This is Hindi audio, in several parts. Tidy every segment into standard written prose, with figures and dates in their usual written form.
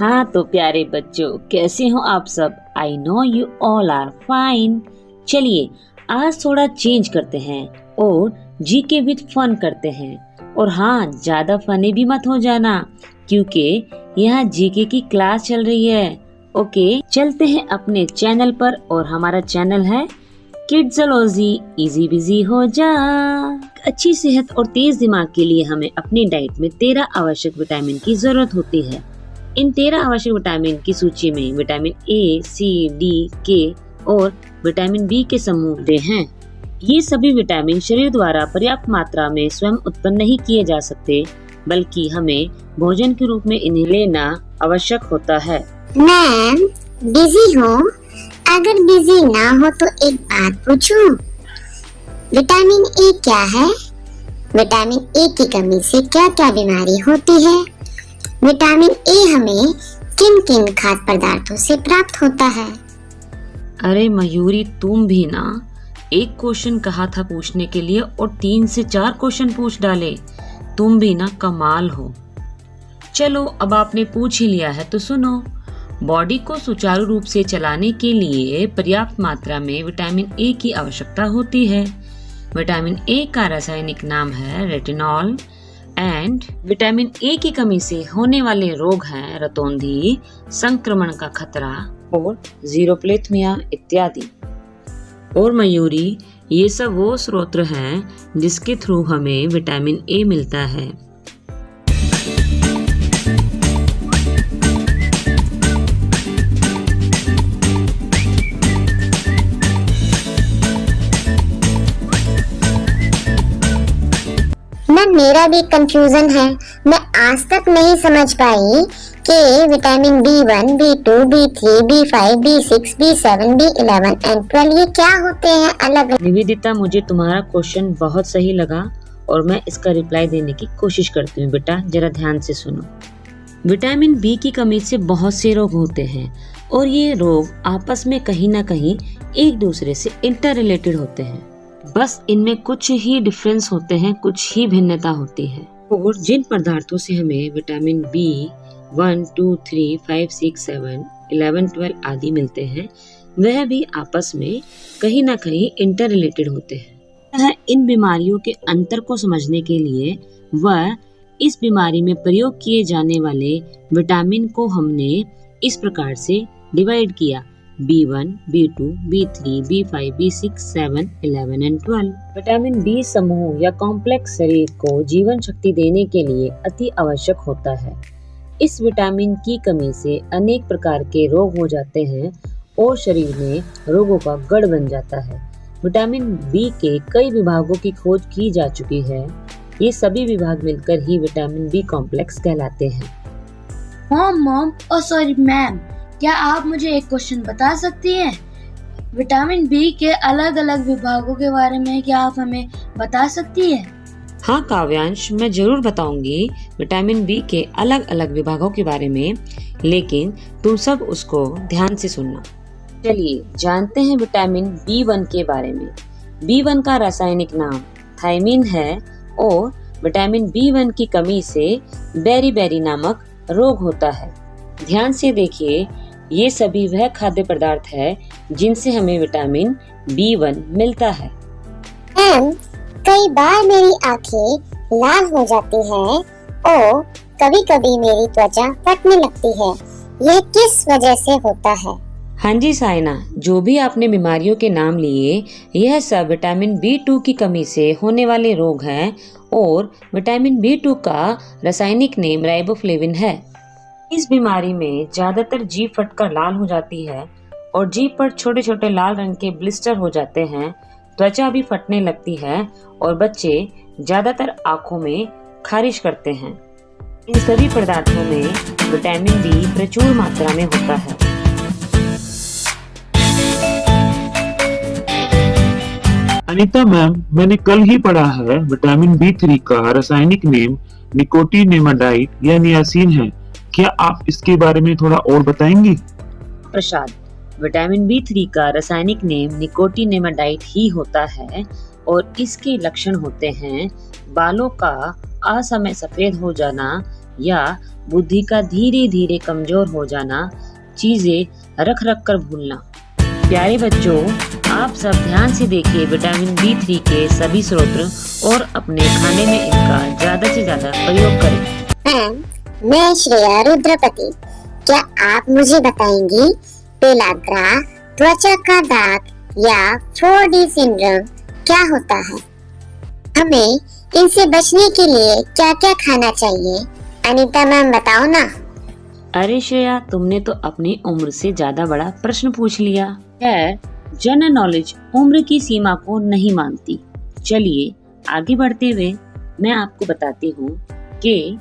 हाँ तो प्यारे बच्चों, कैसे हो आप सब? I know you all are fine. चलिए आज थोड़ा चेंज करते हैं और जीके विद फन करते हैं। और हाँ, ज्यादा फनी भी मत हो जाना क्योंकि यहाँ जीके की क्लास चल रही है। ओके, चलते हैं अपने चैनल पर और हमारा चैनल है किड्सोलॉजी। इजी बिजी हो जा। अच्छी सेहत और तेज दिमाग के लिए हमें अपनी डाइट में 13 आवश्यक विटामिन की जरूरत होती है। इन 13 आवश्यक विटामिन की सूची में विटामिन ए, सी, डी, के और विटामिन बी के समूह हैं। ये सभी विटामिन शरीर द्वारा पर्याप्त मात्रा में स्वयं उत्पन्न नहीं किए जा सकते, बल्कि हमें भोजन के रूप में इन्हें लेना आवश्यक होता है। मैम, बिजी हो? अगर बिजी ना हो तो एक बात पूछूं? विटामिन ए क्या है? विटामिन ए की कमी से क्या क्या बीमारी होती है? विटामिन ए हमें किन किन खाद्य पदार्थों से प्राप्त होता है? अरे मयूरी, तुम भी ना एक क्वेश्चन कहा था पूछने के लिए और 3 से 4 क्वेश्चन पूछ डाले। तुम भी ना कमाल हो। चलो अब आपने पूछ ही लिया है तो सुनो। बॉडी को सुचारू रूप से चलाने के लिए पर्याप्त मात्रा में विटामिन ए की आवश्यकता होती है। विटामिन ए का रासायनिक नाम है रेटिनॉल एंड विटामिन ए की कमी से होने वाले रोग हैं रतौंधी, संक्रमण का खतरा और जीरोप्लेथमिया इत्यादि। और मयूरी, ये सब वो स्रोत हैं जिसके थ्रू हमें विटामिन ए मिलता है। मेरा भी कंफ्यूजन है। मैं आज तक नहीं समझ पाई कि vitamin B1, B2, B3, B5, B6, B7, B11 and 12 ये क्या होते हैं अलग? निवेदिता, मुझे तुम्हारा क्वेश्चन बहुत सही लगा और मैं इसका रिप्लाई देने की कोशिश करती हूँ। बेटा जरा ध्यान से सुनो। विटामिन बी की कमी से बहुत से रोग होते हैं और ये रोग आपस में कहीं ना कहीं एक दूसरे से इंटर रिलेटेड होते हैं। बस इनमें कुछ ही डिफरेंस होते हैं, कुछ ही भिन्नता होती है। और जिन पदार्थों से हमें विटामिन बी 1, 2, 3, 5, 6, 7, 11, 12 आदि मिलते हैं, वह भी आपस में कहीं ना कहीं इंटर रिलेटेड होते हैं। इन बीमारियों के अंतर को समझने के लिए वह इस बीमारी में प्रयोग किए जाने वाले विटामिन को हमने इस प्रकार से डिवाइड किया: B1, B2, B3, B5, B6, 7, 11 and 12। Vitamin B समूह या कॉम्प्लेक्स शरीर को जीवन शक्ति देने के लिए अति आवश्यक होता है। इस विटामिन की कमी से अनेक प्रकार के रोग हो जाते हैं और शरीर में रोगों का गढ़ बन जाता है। विटामिन बी के कई विभागों की खोज की जा चुकी है। ये सभी विभाग मिलकर ही विटामिन बी कॉम्प्लेक्स कहलाते हैं। मॉम, सॉरी मैम, क्या आप मुझे एक क्वेश्चन बता सकती हैं? विटामिन बी के अलग अलग विभागों के बारे में क्या आप हमें बता सकती हैं? हाँ काव्यांश, मैं जरूर बताऊंगी विटामिन बी के अलग अलग विभागों के बारे में, लेकिन तुम सब उसको ध्यान से सुनना। चलिए जानते हैं विटामिन B1 के बारे में। B1 का रासायनिक नाम थायमिन है और विटामिन B1 की कमी से बेरी नामक रोग होता है। ध्यान से देखिए, ये सभी वह खाद्य पदार्थ है जिनसे हमें विटामिन B1 मिलता है। कई बार मेरी आंखें लाल हो जाती हैं और कभी-कभी मेरी त्वचा फटने लगती है। यह किस वजह से होता है? हाँ जी साइना, जो भी आपने बीमारियों के नाम लिए, यह सब विटामिन B2 की कमी से होने वाले रोग हैं और विटामिन B2 का रासायनिक नेम राइबोफ्लेविन है। इस बीमारी में ज्यादातर जीभ फटकर लाल हो जाती है और जीभ पर छोटे छोटे लाल रंग के ब्लिस्टर हो जाते हैं। त्वचा भी फटने लगती है और बच्चे ज्यादातर आंखों में खारिश करते हैं। इन सभी पदार्थों में विटामिन बी प्रचुर मात्रा में होता है। अनीता मैम, मैंने कल ही पढ़ा है विटामिन B3 का रासायनिक नेम निकोटिनेमाइड या नियासिन है। क्या आप इसके बारे में थोड़ा और बताएंगी? प्रसाद, विटामिन B3 का रासायनिक नेम निकोटिनेमाइड ही होता है और इसके लक्षण होते हैं बालों का असमय सफेद हो जाना या बुद्धि का धीरे धीरे कमजोर हो जाना, चीजें रख रख कर भूलना। प्यारे बच्चों, आप सब ध्यान से देखिए विटामिन B3 के सभी स्रोत और अपने खाने में इनका ज्यादा से ज्यादा प्रयोग करें। मैम, मैं श्रेया रुद्रपति। क्या आप मुझे बताएंगी पेलाग्रा, त्वचा का दाग या 4D सिंड्रोम क्या होता है? हमें इनसे बचने के लिए क्या क्या खाना चाहिए? अनीता मैम बताओ ना। अरे श्रेया, तुमने तो अपनी उम्र से ज्यादा बड़ा प्रश्न पूछ लिया। खैर, जनरल नॉलेज उम्र की सीमा को नहीं मानती। चलिए आगे बढ़ते हुए मैं आपको बताती हूँ कि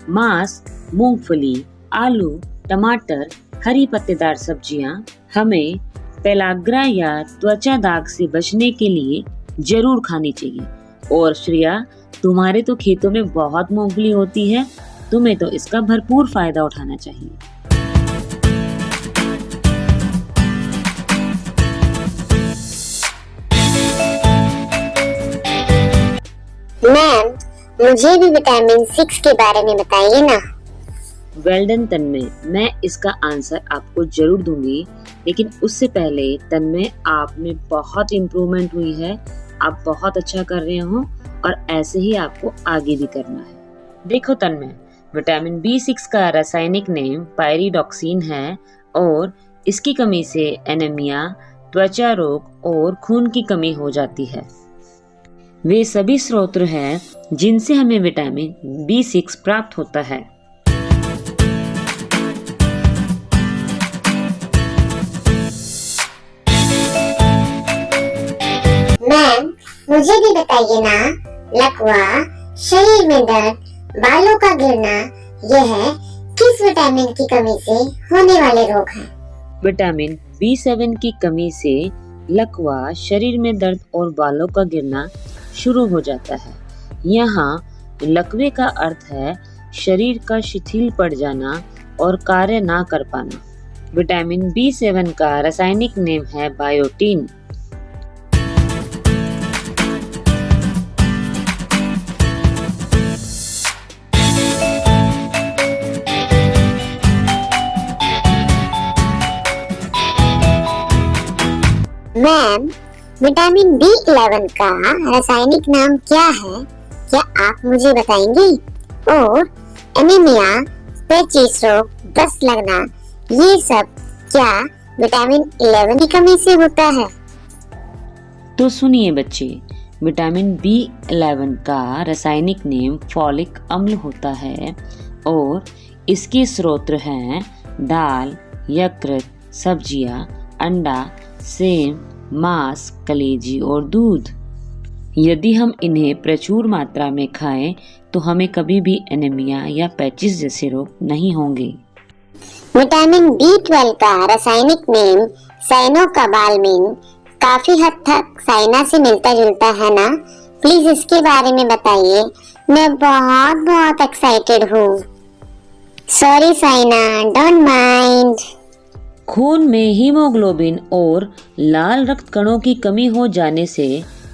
मांस, मूंगफली, आलू, टमाटर, हरी पत्तेदार सब्जियाँ हमें पेलाग्रा या त्वचा दाग से बचने के लिए जरूर खानी चाहिए। और श्रेया, तुम्हारे तो खेतों में बहुत मूंगफली होती है, तुम्हें तो इसका भरपूर फायदा उठाना चाहिए। मैम, मुझे भी विटामिन 6 के बारे में बताइए ना। वेल डन तन्मय, मैं इसका आंसर आपको जरूर दूंगी, लेकिन उससे पहले तन्मय, आप में बहुत इम्प्रूवमेंट हुई है। आप बहुत अच्छा कर रहे हो और ऐसे ही आपको आगे भी करना है। देखो तन्मय, विटामिन B6 का रासायनिक नेम पायरिडॉक्सिन है और इसकी कमी से एनीमिया, त्वचा रोग और खून की कमी हो जाती है। वे सभी स्रोत हैं जिनसे हमें विटामिन B6 प्राप्त होता है। मैम, मुझे भी बताइए ना, लकवा, शरीर में दर्द, बालों का गिरना, यह किस विटामिन की कमी से होने वाले रोग हैं? विटामिन B7 की कमी से लकवा, शरीर में दर्द और बालों का गिरना शुरू हो जाता है। यहाँ लकवे का अर्थ है शरीर का शिथिल पड़ जाना और कार्य ना कर पाना। विटामिन B7 का रासायनिक नेम है बायोटीन। मैम, विटामिन B11 का रासायनिक नाम क्या है? क्या आप मुझे बताएंगी? और एनीमिया, पेचिश रोग, दस्त लगना, ये सब क्या विटामिन 11 की कमी से होता है? तो सुनिए बच्चे, विटामिन B11 का रासायनिक नेम फॉलिक अम्ल होता है और इसके स्रोत हैं दाल, यकृत, सब्जियां, अंडा, सेम, मांस, कलेजी और दूध। यदि हम इन्हें प्रचुर मात्रा में खाएं तो हमें कभी भी एनीमिया या पेचिश जैसे रोग नहीं होंगे। विटामिन B12 का रासायनिक नेम साइनोकोबालामिन काफी हद तक साइना से मिलता जुलता है ना? प्लीज इसके बारे में बताइए, मैं बहुत बहुत एक्साइटेड हूँ। Sorry Saina, don't mind. खून में हीमोग्लोबिन और लाल रक्त कणों की कमी हो जाने से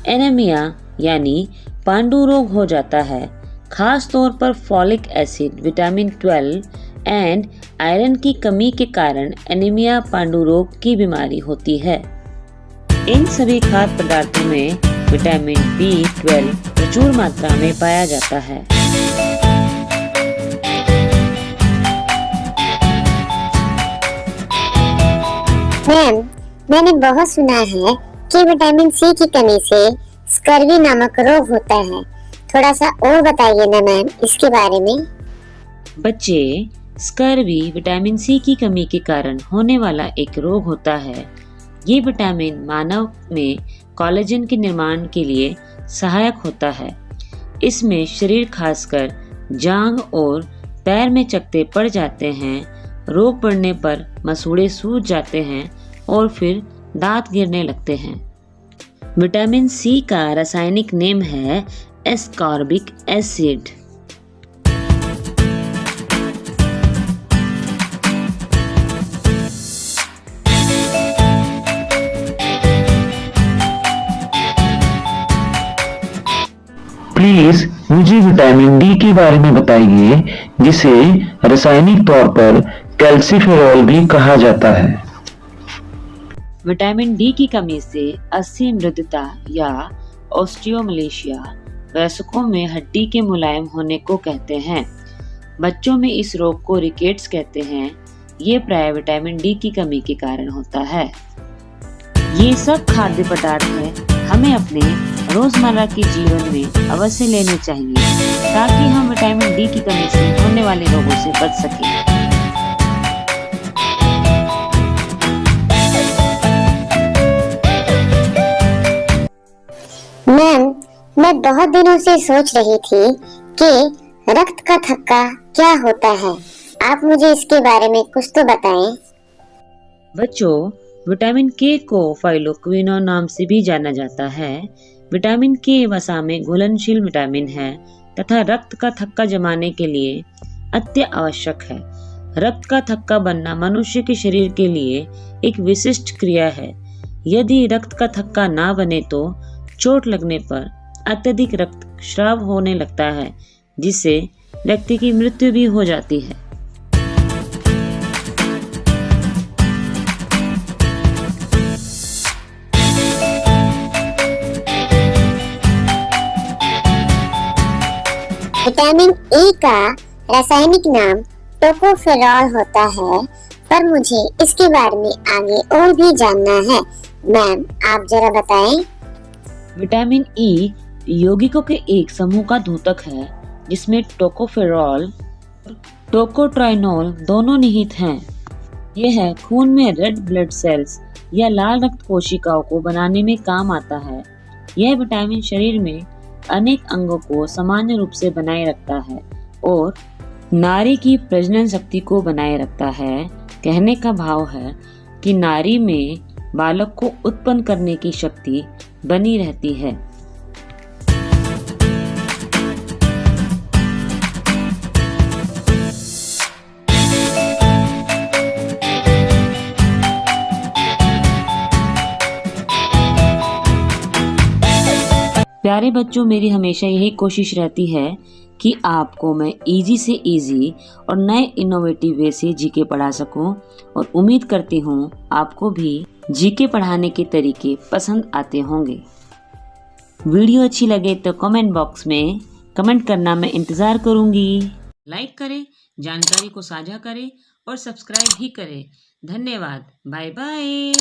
एनीमिया यानी पांडु रोग हो जाता है। खास तौर पर folic acid, vitamin 12 and iron की कमी के कारण एनीमिया पांडु रोग की बीमारी होती है। इन सभी खाद्य पदार्थों में विटामिन B12 प्रचुर मात्रा में पाया जाता है। मैम, मैंने बहुत सुना है कि विटामिन C की कमी से स्कर्वी नामक रोग होता है। थोड़ा सा और बताइए ना मैम इसके बारे में। बच्चे, स्कर्वी विटामिन C की कमी के कारण होने वाला एक रोग होता है। ये विटामिन मानव में कोलेजन के निर्माण के लिए सहायक होता है। इसमें शरीर खासकर जांघ और पैर में चकत्ते पड़ जाते हैं, रोग बढ़ने पर मसूड़े सूज जाते हैं और फिर दांत गिरने लगते हैं। विटामिन C का रासायनिक नेम है एस्कॉर्बिक एसिड। प्लीज मुझे विटामिन डी के बारे में बताइए, जिसे रासायनिक तौर पर कैल्सीफेरॉल भी कहा जाता है। विटामिन डी की कमी से अस्थि मृदुता या ऑस्टियोमलेशिया वयस्कों में हड्डी के मुलायम होने को कहते हैं। बच्चों में इस रोग को रिकेट्स कहते हैं। ये प्राय विटामिन डी की कमी के कारण होता है। ये सब खाद्य पदार्थ है हमें अपने रोजमर्रा के जीवन में अवश्य लेने चाहिए ताकि हम विटामिन डी की कमी से होने वाले रोगों से बच सकें। मैम, मैं बहुत दिनों से सोच रही थी कि रक्त का थक्का क्या होता है। आप मुझे इसके बारे में कुछ तो बताएं। बच्चों, विटामिन के को फाइलोक्विनोन नाम से भी जाना जाता है। विटामिन के वसा में घुलनशील विटामिन है तथा रक्त का थक्का जमाने के लिए अति आवश्यक है। रक्त का थक्का बनना मनुष्य के शरीर के लिए एक विशिष्ट क्रिया है। यदि रक्त का थक्का ना बने तो चोट लगने पर अत्यधिक रक्तस्राव होने लगता है, जिससे व्यक्ति की मृत्यु भी हो जाती है। विटामिन ए का रासायनिक नाम टोकोफेरॉल होता है, पर मुझे इसके बारे में आगे और भी जानना है। मैम, आप जरा बताएं। विटामिन ई यौगिकों के एक समूह का द्योतक है जिसमें टोकोफेरॉल, टोकोट्राइनोल दोनों निहित हैं। यह खून में रेड ब्लड सेल्स या लाल रक्त कोशिकाओं को बनाने में काम आता है। यह विटामिन शरीर में अनेक अंगों को सामान्य रूप से बनाए रखता है और नारी की प्रजनन शक्ति को बनाए रखता है। कहने का भाव है कि नारी में बालक को उत्पन्न करने की शक्ति बनी रहती है। प्यारे बच्चों, मेरी हमेशा यही कोशिश रहती है कि आपको मैं इजी से इजी और नए इनोवेटिव वे से जीके पढ़ा सकूं, और उम्मीद करती हूं आपको भी जीके पढ़ाने के तरीके पसंद आते होंगे। वीडियो अच्छी लगे तो कमेंट बॉक्स में कमेंट करना मैं इंतज़ार करूंगी। लाइक करें, जानकारी को साझा करें और सब्सक्राइब भी करें। धन्यवाद। Bye bye.